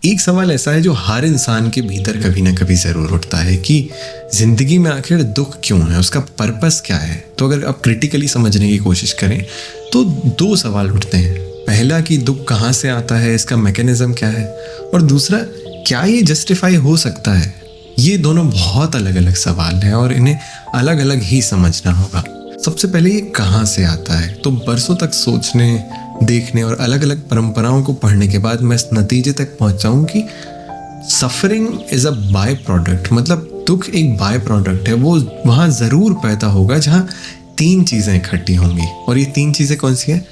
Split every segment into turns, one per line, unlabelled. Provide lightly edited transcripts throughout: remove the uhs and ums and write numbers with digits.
एक सवाल ऐसा है जो हर इंसान के भीतर कभी ना कभी ज़रूर उठता है कि ज़िंदगी में आखिर दुख क्यों है, उसका पर्पस क्या है। तो अगर आप क्रिटिकली समझने की कोशिश करें तो दो सवाल उठते हैं। पहला कि दुख कहाँ से आता है, इसका मैकेनिज्म क्या है, और दूसरा क्या ये जस्टिफाई हो सकता है। ये दोनों बहुत अलग अलग सवाल हैं और इन्हें अलग अलग ही समझना होगा। सबसे पहले ये कहाँ से आता है, तो बरसों तक सोचने, देखने और अलग अलग परंपराओं को पढ़ने के बाद मैं इस नतीजे तक पहुंचा हूं कि suffering is a by product, मतलब दुख एक बाय प्रोडक्ट है। वो वहाँ ज़रूर पैदा होगा जहाँ तीन चीज़ें इकट्ठी होंगी। और ये तीन चीज़ें कौन सी हैं?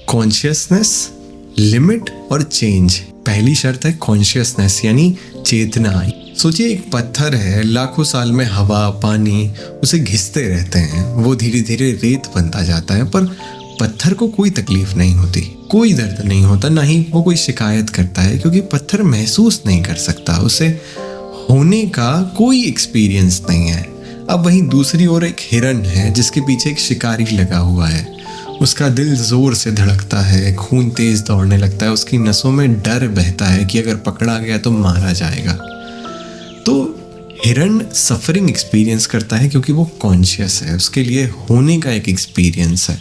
कॉन्शियसनेस, लिमिट और चेंज। पहली शर्त है कॉन्शियसनेस यानी चेतना। सोचिए एक पत्थर है, लाखों साल में हवा पानी उसे घिसते रहते हैं, वो धीरे धीरे रेत बनता जाता है, पर पत्थर को कोई तकलीफ नहीं होती, कोई दर्द नहीं होता, ना ही वो कोई शिकायत करता है, क्योंकि पत्थर महसूस नहीं कर सकता, उसे होने का कोई एक्सपीरियंस नहीं है। अब वहीं दूसरी ओर एक हिरन है जिसके पीछे एक शिकारी लगा हुआ है। उसका दिल जोर से धड़कता है, खून तेज दौड़ने लगता है, उसकी नसों में डर बहता है कि अगर पकड़ा गया तो मारा जाएगा। तो हिरन सफरिंग एक्सपीरियंस करता है क्योंकि वो कॉन्शियस है, उसके लिए होने का एक एक्सपीरियंस है।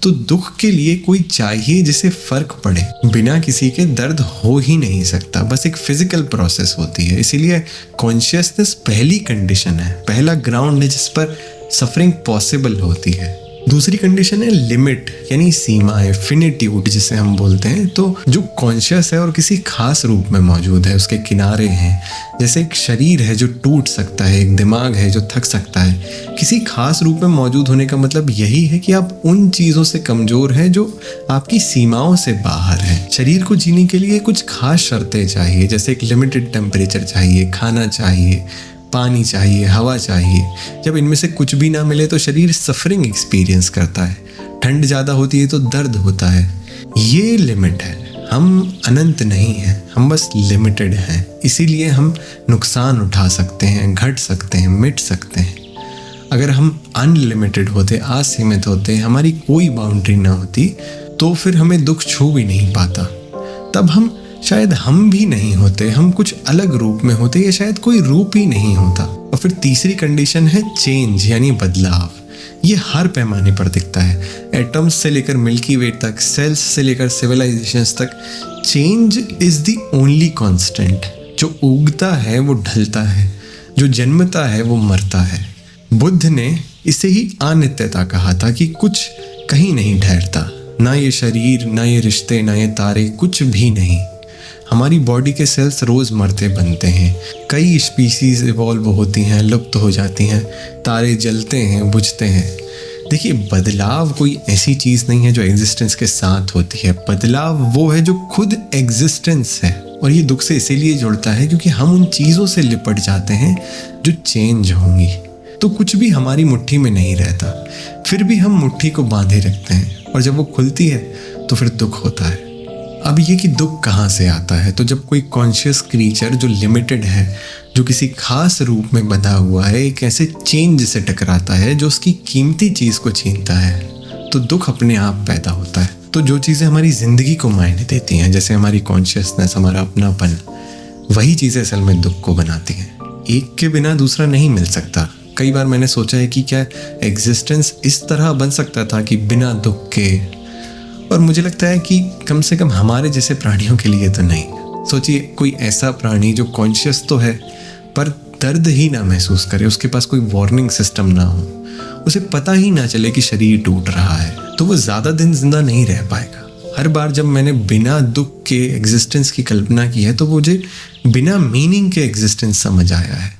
तो दुख के लिए कोई चाहिए जिसे फर्क पड़े। बिना किसी के दर्द हो ही नहीं सकता, बस एक फिजिकल प्रोसेस होती है। इसीलिए कॉन्शियसनेस पहली कंडीशन है, पहला ग्राउंड है जिस पर सफरिंग पॉसिबल होती है। दूसरी कंडीशन है लिमिट यानी सीमाएं, फिनिट्यूड जिसे हम बोलते हैं। तो जो कॉन्शियस है और किसी खास रूप में मौजूद है, उसके किनारे हैं। जैसे एक शरीर है जो टूट सकता है, एक दिमाग है जो थक सकता है। किसी खास रूप में मौजूद होने का मतलब यही है कि आप उन चीज़ों से कमज़ोर हैं जो आपकी सीमाओं से बाहर हैं। शरीर को जीने के लिए कुछ खास शर्तें चाहिए, जैसे एक लिमिटेड टेम्परेचर चाहिए, खाना चाहिए, पानी चाहिए, हवा चाहिए। जब इनमें से कुछ भी ना मिले तो शरीर सफरिंग एक्सपीरियंस करता है। ठंड ज़्यादा होती है तो दर्द होता है। ये लिमिट है। हम अनंत नहीं हैं, हम बस लिमिटेड हैं। इसीलिए हम नुकसान उठा सकते हैं, घट सकते हैं, मिट सकते हैं। अगर हम अनलिमिटेड होते, असीमित होते, हमारी कोई बाउंड्री ना होती, तो फिर हमें दुख छू भी नहीं पाता। तब हम शायद हम भी नहीं होते, हम कुछ अलग रूप में होते, या शायद कोई रूप ही नहीं होता। और फिर तीसरी कंडीशन है चेंज यानी बदलाव। ये हर पैमाने पर दिखता है, एटम्स से लेकर मिल्की वे तक, सेल्स से लेकर सिविलाइजेशंस तक। Change is the only constant. जो उगता है वो ढलता है, जो जन्मता है वो मरता है। बुद्ध ने इसे ही अनित्यता कहा था कि कुछ कहीं नहीं ठहरता, ना ये शरीर, ना ये रिश्ते, ना ये तारे, कुछ भी नहीं। हमारी बॉडी के सेल्स रोज़ मरते बनते हैं, कई स्पीसीज इवॉल्व होती हैं, लुप्त हो जाती हैं, तारे जलते हैं, बुझते हैं। देखिए, बदलाव कोई ऐसी चीज़ नहीं है जो एग्जिस्टेंस के साथ होती है। बदलाव वो है जो खुद एग्जिस्टेंस है। और ये दुख से इसीलिए जुड़ता है क्योंकि हम उन चीज़ों से लिपट जाते हैं जो चेंज होंगी। तो कुछ भी हमारी मुट्ठी में नहीं रहता, फिर भी हम मुट्ठी को बांधे रखते हैं, और जब वो खुलती है तो फिर दुख होता है। अब ये कि दुख कहाँ से आता है, तो जब कोई कॉन्शियस क्रीचर जो लिमिटेड है, जो किसी खास रूप में बंधा हुआ है, एक ऐसे चेंज से टकराता है जो उसकी कीमती चीज़ को छीनता है, तो दुख अपने आप पैदा होता है। तो जो चीज़ें हमारी ज़िंदगी को मायने देती हैं, जैसे हमारी कॉन्शियसनेस, हमारा अपनापन, वही चीज़ें असल में दुख को बनाती हैं। एक के बिना दूसरा नहीं मिल सकता। कई बार मैंने सोचा है कि क्या एग्जिस्टेंस इस तरह बन सकता था कि बिना दुख के, और मुझे लगता है कि कम से कम हमारे जैसे प्राणियों के लिए तो नहीं। सोचिए कोई ऐसा प्राणी जो कॉन्शियस तो है पर दर्द ही ना महसूस करे, उसके पास कोई वार्निंग सिस्टम ना हो, उसे पता ही ना चले कि शरीर टूट रहा है, तो वो ज़्यादा दिन जिंदा नहीं रह पाएगा। हर बार जब मैंने बिना दुख के एग्जिस्टेंस की कल्पना की है तो मुझे बिना मीनिंग के एग्जिस्टेंस समझ आया है।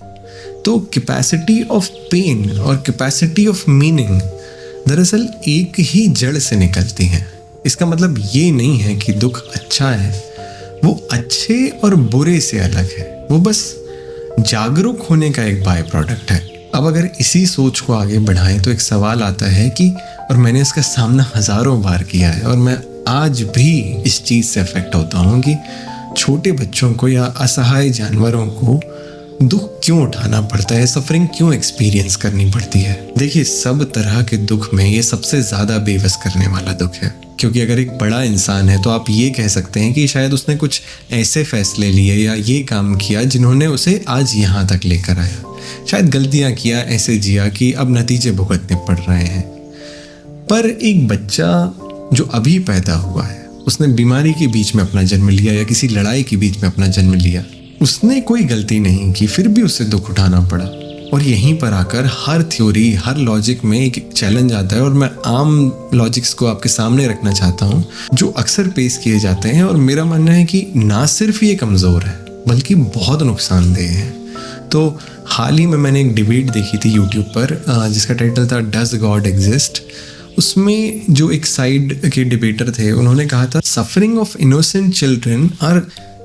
तो कैपेसिटी ऑफ पेन और कैपेसिटी ऑफ मीनिंग दरअसल एक ही जड़ से निकलती हैं। इसका मतलब ये नहीं है कि दुख अच्छा है, वो अच्छे और बुरे से अलग है, वो बस जागरूक होने का एक बाय प्रोडक्ट है। अब अगर इसी सोच को आगे बढ़ाएं तो एक सवाल आता है कि, और मैंने इसका सामना हज़ारों बार किया है और मैं आज भी इस चीज़ से अफेक्ट होता हूँ कि छोटे बच्चों को या असहाय जानवरों को दुख क्यों उठाना पड़ता है, सफरिंग क्यों एक्सपीरियंस करनी पड़ती है। देखिए, सब तरह के दुख में ये सबसे ज़्यादा बेबस करने वाला दुख है। क्योंकि अगर एक बड़ा इंसान है तो आप ये कह सकते हैं कि शायद उसने कुछ ऐसे फैसले लिए या ये काम किया जिन्होंने उसे आज यहाँ तक लेकर आया, शायद गलतियाँ किया, ऐसे जिया कि अब नतीजे भुगतने पड़ रहे हैं। पर एक बच्चा जो अभी पैदा हुआ है, उसने बीमारी के बीच में अपना जन्म लिया या किसी लड़ाई के बीच में अपना जन्म लिया, उसने कोई गलती नहीं की, फिर भी उसे दुख उठाना पड़ा। और यहीं पर आकर हर थ्योरी, हर लॉजिक में एक चैलेंज आता है, और मैं आम लॉजिक्स को आपके सामने रखना चाहता हूँ जो अक्सर पेश किए जाते हैं। और मेरा मानना है कि ना सिर्फ ये कमज़ोर है बल्कि बहुत नुकसानदेह है। तो हाल ही में मैंने एक डिबेट देखी थी यूट्यूब पर जिसका टाइटल था डज गॉड एग्जिस्ट। उसमें जो एक साइड के डिबेटर थे उन्होंने कहा था suffering of innocent children are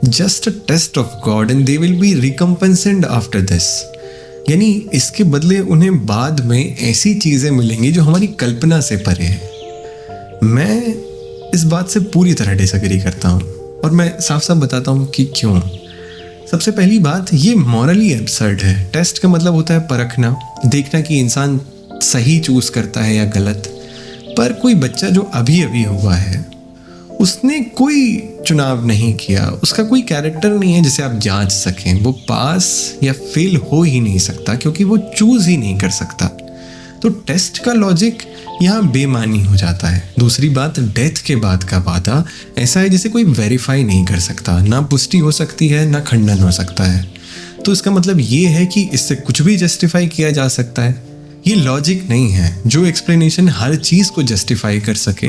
just a test of God and they will be recompensed after this. यानी इसके बदले उन्हें बाद में ऐसी चीज़ें मिलेंगी जो हमारी कल्पना से परे है। मैं इस बात से पूरी तरह डिसएग्री करता हूँ और मैं साफ साफ बताता हूँ कि क्यों। सबसे पहली बात, ये मॉरली एब्सर्ड है। टेस्ट का मतलब होता है परखना, देखना कि इंसान सही चूज करता है या गलत। पर कोई बच्चा जो अभी अभी हुआ है उसने कोई चुनाव नहीं किया, उसका कोई कैरेक्टर नहीं है जिसे आप जांच सकें। वो पास या फेल हो ही नहीं सकता क्योंकि वो चूज ही नहीं कर सकता। तो टेस्ट का लॉजिक यहाँ बेमानी हो जाता है। दूसरी बात, डेथ के बाद का वादा ऐसा है जिसे कोई वेरीफाई नहीं कर सकता, ना पुष्टि हो सकती है ना खंडन हो सकता है। तो इसका मतलब ये है कि इससे कुछ भी जस्टिफाई किया जा सकता है। ये लॉजिक नहीं है। जो एक्सप्लेनेशन हर चीज़ को जस्टिफाई कर सके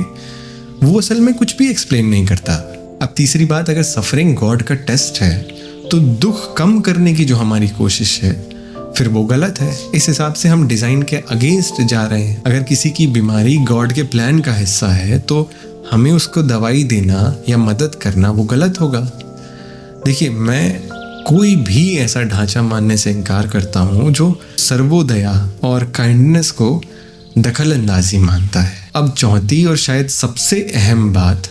वो असल में कुछ भी एक्सप्लेन नहीं करता। अब तीसरी बात, अगर सफरिंग गॉड का टेस्ट है तो दुख कम करने की जो हमारी कोशिश है फिर वो गलत है। इस हिसाब से हम डिज़ाइन के अगेंस्ट जा रहे हैं। अगर किसी की बीमारी गॉड के प्लान का हिस्सा है तो हमें उसको दवाई देना या मदद करना वो गलत होगा। देखिए, मैं कोई भी ऐसा ढांचा मानने से इनकार करता हूँ जो सर्वोदया और काइंडनेस को दखल अंदाजी मानता है। अब चौथी और शायद सबसे अहम बात,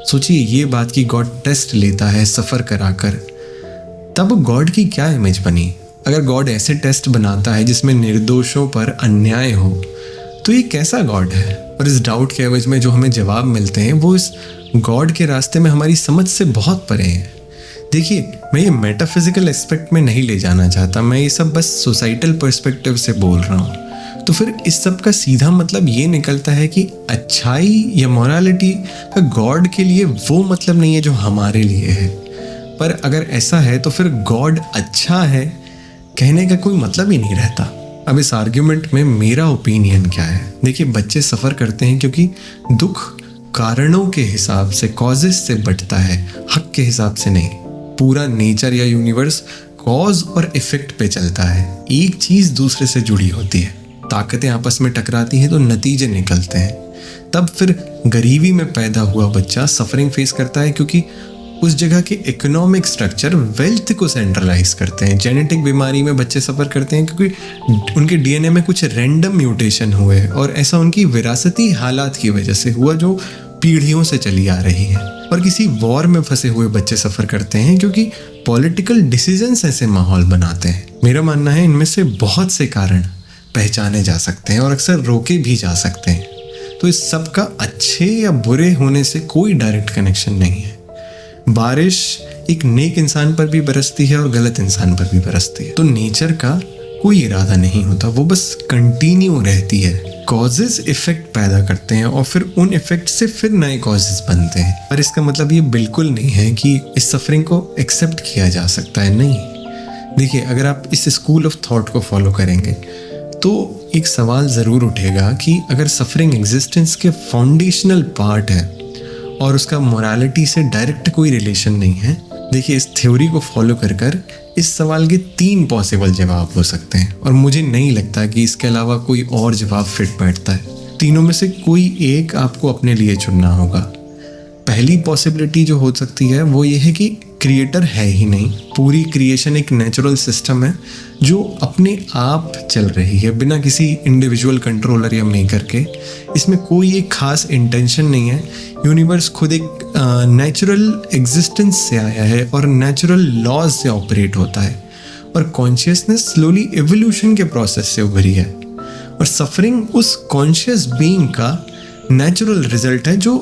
सोचिए ये बात कि गॉड टेस्ट लेता है सफ़र कराकर, तब गॉड की क्या इमेज बनी। अगर गॉड ऐसे टेस्ट बनाता है जिसमें निर्दोषों पर अन्याय हो तो ये कैसा गॉड है। और इस डाउट के एवज में जो हमें जवाब मिलते हैं वो इस गॉड के रास्ते में हमारी समझ से बहुत परे हैं। देखिए, मैं ये मेटाफिजिकल एस्पेक्ट में नहीं ले जाना चाहता, मैं ये सब बस सोसाइटल पर्सपेक्टिव से बोल रहा हूँ। तो फिर इस सब का सीधा मतलब ये निकलता है कि अच्छाई या मोरालिटी का गॉड के लिए वो मतलब नहीं है जो हमारे लिए है। पर अगर ऐसा है तो फिर गॉड अच्छा है कहने का कोई मतलब ही नहीं रहता। अब इस आर्ग्यूमेंट में मेरा ओपिनियन क्या है। देखिए, बच्चे सफ़र करते हैं क्योंकि दुख कारणों के हिसाब से, कॉजेस से बढ़ता है, हक के हिसाब से नहीं। पूरा नेचर या यूनिवर्स कॉज और इफेक्ट पे चलता है। एक चीज़ दूसरे से जुड़ी होती है, ताकतें आपस में टकराती हैं तो नतीजे निकलते हैं। तब फिर गरीबी में पैदा हुआ बच्चा सफरिंग फेस करता है क्योंकि उस जगह के इकोनॉमिक स्ट्रक्चर वेल्थ को सेंट्रलाइज करते हैं। जेनेटिक बीमारी में बच्चे सफ़र करते हैं क्योंकि उनके डीएनए में कुछ रैंडम म्यूटेशन हुए और ऐसा उनकी विरासती हालात की वजह से हुआ जो पीढ़ियों से चली आ रही है। और किसी वॉर में फंसे हुए बच्चे सफ़र करते हैं क्योंकि पॉलिटिकल डिसीजंस ऐसे माहौल बनाते हैं। मेरा मानना है इनमें से बहुत से कारण पहचाने जा सकते हैं और अक्सर रोके भी जा सकते हैं। तो इस सब का अच्छे या बुरे होने से कोई डायरेक्ट कनेक्शन नहीं है। बारिश एक नेक इंसान पर भी बरसती है और गलत इंसान पर भी बरसती है। तो नेचर का कोई इरादा नहीं होता, वो बस कंटिन्यू रहती है। कॉजेज इफेक्ट पैदा करते हैं और फिर उन इफेक्ट से फिर नए कॉजेज बनते हैं। पर इसका मतलब ये बिल्कुल नहीं है कि इस सफरिंग को एक्सेप्ट किया जा सकता है, नहीं। देखिए, अगर आप इस स्कूल ऑफ थॉट को फॉलो करेंगे तो एक सवाल ज़रूर उठेगा कि अगर सफरिंग एग्जिस्टेंस के फाउंडेशनल पार्ट है और उसका मोरालिटी से डायरेक्ट कोई रिलेशन नहीं है। देखिए, इस थ्योरी को फॉलो कर इस सवाल के 3 पॉसिबल जवाब हो सकते हैं और मुझे नहीं लगता कि इसके अलावा कोई और जवाब फिट बैठता है। तीनों में से कोई एक आपको अपने लिए चुनना होगा। पहली पॉसिबिलिटी जो हो सकती है वो ये है कि क्रिएटर है ही नहीं, पूरी क्रिएशन एक नेचुरल सिस्टम है जो अपने आप चल रही है बिना किसी इंडिविजुअल कंट्रोलर या मेकर के। इसमें कोई एक खास इंटेंशन नहीं है। यूनिवर्स खुद एक नेचुरल एग्जिस्टेंस से आया है और नेचुरल लॉज से ऑपरेट होता है और कॉन्शियसनेस स्लोली एवोल्यूशन के प्रोसेस से उभरी है और सफरिंग उस कॉन्शियस बीइंग का नेचुरल रिजल्ट है जो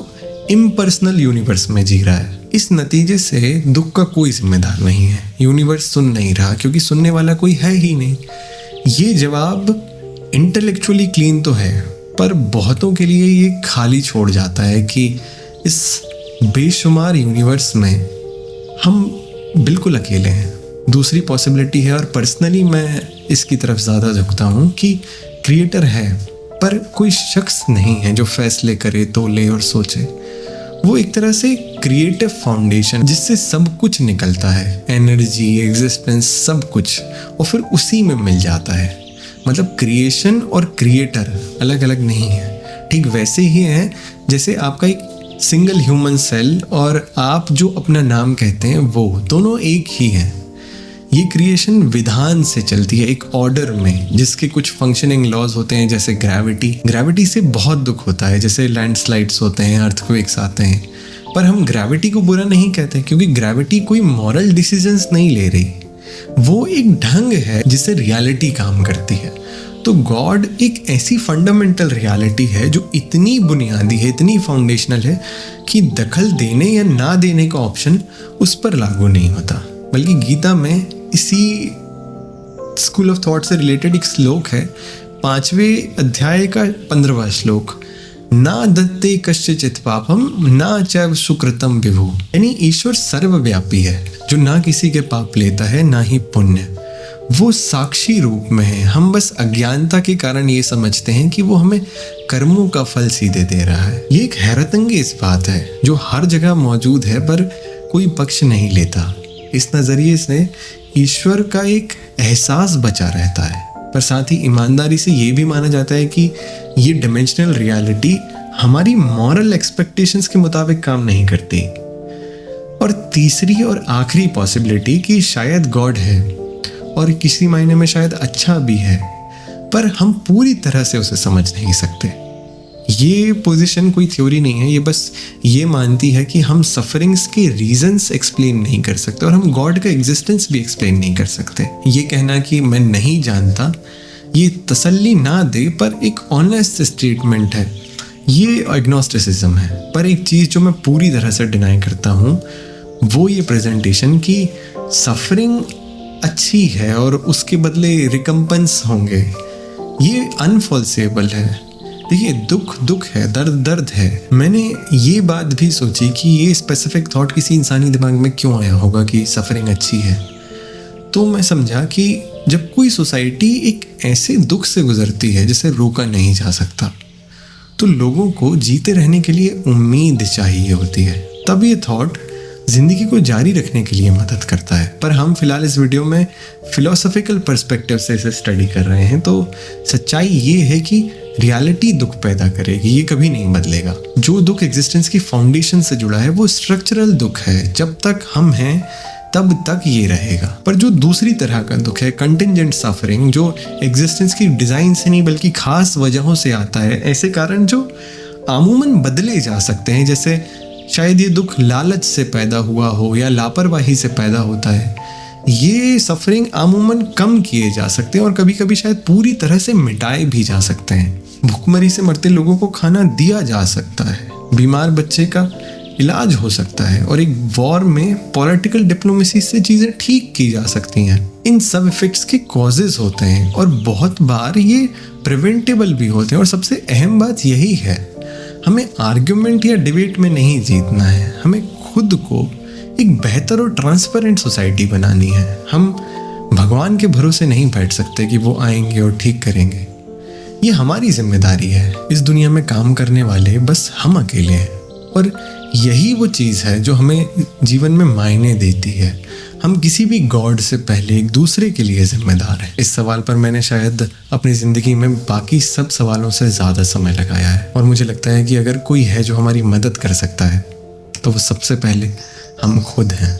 इम्पर्सनल यूनिवर्स में जी रहा है। इस नतीजे से दुख का कोई जिम्मेदार नहीं है। यूनिवर्स सुन नहीं रहा क्योंकि सुनने वाला कोई है ही नहीं। ये जवाब इंटेलेक्चुअली क्लीन तो है, पर बहुतों के लिए ये खाली छोड़ जाता है कि इस बेशुमार यूनिवर्स में हम बिल्कुल अकेले हैं। दूसरी पॉसिबिलिटी है, और पर्सनली मैं इसकी तरफ ज़्यादा झुकता हूँ कि क्रिएटर है पर कोई शख्स नहीं है जो फैसले करे, तोले और सोचे। वो एक तरह से क्रिएटिव फाउंडेशन जिससे सब कुछ निकलता है, एनर्जी, एग्जिस्टेंस, सब कुछ, और फिर उसी में मिल जाता है। मतलब क्रिएशन और क्रिएटर अलग अलग नहीं है। ठीक वैसे ही है जैसे आपका एक सिंगल ह्यूमन सेल और आप जो अपना नाम कहते हैं वो दोनों एक ही हैं। ये क्रिएशन विधान से चलती है, एक ऑर्डर में, जिसके कुछ फंक्शनिंग लॉज होते हैं, जैसे ग्रेविटी से बहुत दुख होता है, जैसे लैंडस्लाइड्स होते हैं, अर्थक्वेक्स आते हैं। पर हम ग्रेविटी को बुरा नहीं कहते क्योंकि ग्रेविटी कोई मॉरल डिसीजंस नहीं ले रही, वो एक ढंग है जिससे रियलिटी काम करती है। तो गॉड एक ऐसी फंडामेंटल रियलिटी है जो इतनी बुनियादी है, इतनी फाउंडेशनल है कि दखल देने या ना देने का ऑप्शन उस पर लागू नहीं होता। बल्कि गीता में इसी स्कूल ऑफ थॉट से रिलेटेड एक श्लोक है, 5वें अध्याय का 15वां श्लोक, ना दत्ते कश्चित् पापम ना चैव सुकृतम विभु। यानी ईश्वर सर्वव्यापी है जो ना किसी के पाप लेता है ना ही पुण्य। वो साक्षी रूप में है। हम बस अज्ञानता के कारण ये समझते हैं कि वो हमें कर्मों का फल सीधे दे रहा है। ये एक हैरतअंगेज बात है जो हर जगह मौजूद है पर कोई पक्ष नहीं लेता। इस नज़रिए से ईश्वर का एक एहसास बचा रहता है, पर साथ ही ईमानदारी से ये भी माना जाता है कि ये डिमेंशनल रियलिटी हमारी मॉरल एक्सपेक्टेशंस के मुताबिक काम नहीं करती। और तीसरी और आखिरी पॉसिबिलिटी कि शायद गॉड है और किसी मायने में शायद अच्छा भी है, पर हम पूरी तरह से उसे समझ नहीं सकते। ये पोजीशन कोई थ्योरी नहीं है, ये बस ये मानती है कि हम सफरिंग्स के रीजंस एक्सप्लेन नहीं कर सकते और हम गॉड का एग्जिस्टेंस भी एक्सप्लेन नहीं कर सकते। ये कहना कि मैं नहीं जानता ये तसल्ली ना दे, पर एक ऑनेस्ट स्टेटमेंट है। ये एग्नोस्टिसिज्म है। पर एक चीज़ जो मैं पूरी तरह से डिनाई करता हूँ वो ये प्रेजेंटेशन कि सफरिंग अच्छी है और उसके बदले रिकम्पेंस होंगे, ये अनफॉल्सेबल है। देखिए, दुख है, दर्द है। मैंने ये बात भी सोची कि ये स्पेसिफिक थॉट किसी इंसानी दिमाग में क्यों आया होगा कि सफरिंग अच्छी है। तो मैं समझा कि जब कोई सोसाइटी एक ऐसे दुख से गुजरती है जिसे रोका नहीं जा सकता, तो लोगों को जीते रहने के लिए उम्मीद चाहिए होती है। तब ये थॉट जिंदगी को जारी रखने के लिए मदद करता है। पर हम फिलहाल इस वीडियो में फिलोसॉफिकल पर्सपेक्टिव से इसे स्टडी कर रहे हैं। तो सच्चाई ये है कि रियलिटी दुख पैदा करेगी, ये कभी नहीं बदलेगा। जो दुख एग्जिस्टेंस की फाउंडेशन से जुड़ा है वो स्ट्रक्चरल दुख है। जब तक हम हैं तब तक ये रहेगा। पर जो दूसरी तरह का दुख है, कंटिंजेंट सफरिंग, जो एग्जिस्टेंस की डिज़ाइन से नहीं बल्कि खास वजहों से आता है, ऐसे कारण जो आमूमन बदले जा सकते हैं, जैसे शायद ये दुख लालच से पैदा हुआ हो या लापरवाही से पैदा होता है, ये सफरिंग आमूमन कम किए जा सकते हैं और कभी कभी शायद पूरी तरह से मिटाए भी जा सकते हैं। भूखमरी से मरते लोगों को खाना दिया जा सकता है, बीमार बच्चे का इलाज हो सकता है, और एक वॉर में पॉलिटिकल डिप्लोमेसी से चीज़ें ठीक की जा सकती हैं। इन सब इफेक्ट्स के कॉजेज होते हैं और बहुत बार ये प्रिवेंटेबल भी होते हैं। और सबसे अहम बात यही है, हमें आर्ग्यूमेंट या डिबेट में नहीं जीतना है, हमें खुद को एक बेहतर और ट्रांसपेरेंट सोसाइटी बनानी है। हम भगवान के भरोसे नहीं बैठ सकते कि वो आएंगे और ठीक करेंगे। ये हमारी जिम्मेदारी है। इस दुनिया में काम करने वाले बस हम अकेले हैं, और यही वो चीज़ है जो हमें जीवन में मायने देती है। हम किसी भी गॉड से पहले एक दूसरे के लिए जिम्मेदार हैं। इस सवाल पर मैंने शायद अपनी ज़िंदगी में बाकी सब सवालों से ज़्यादा समय लगाया है, और मुझे लगता है कि अगर कोई है जो हमारी मदद कर सकता है तो वो सबसे पहले हम खुद हैं।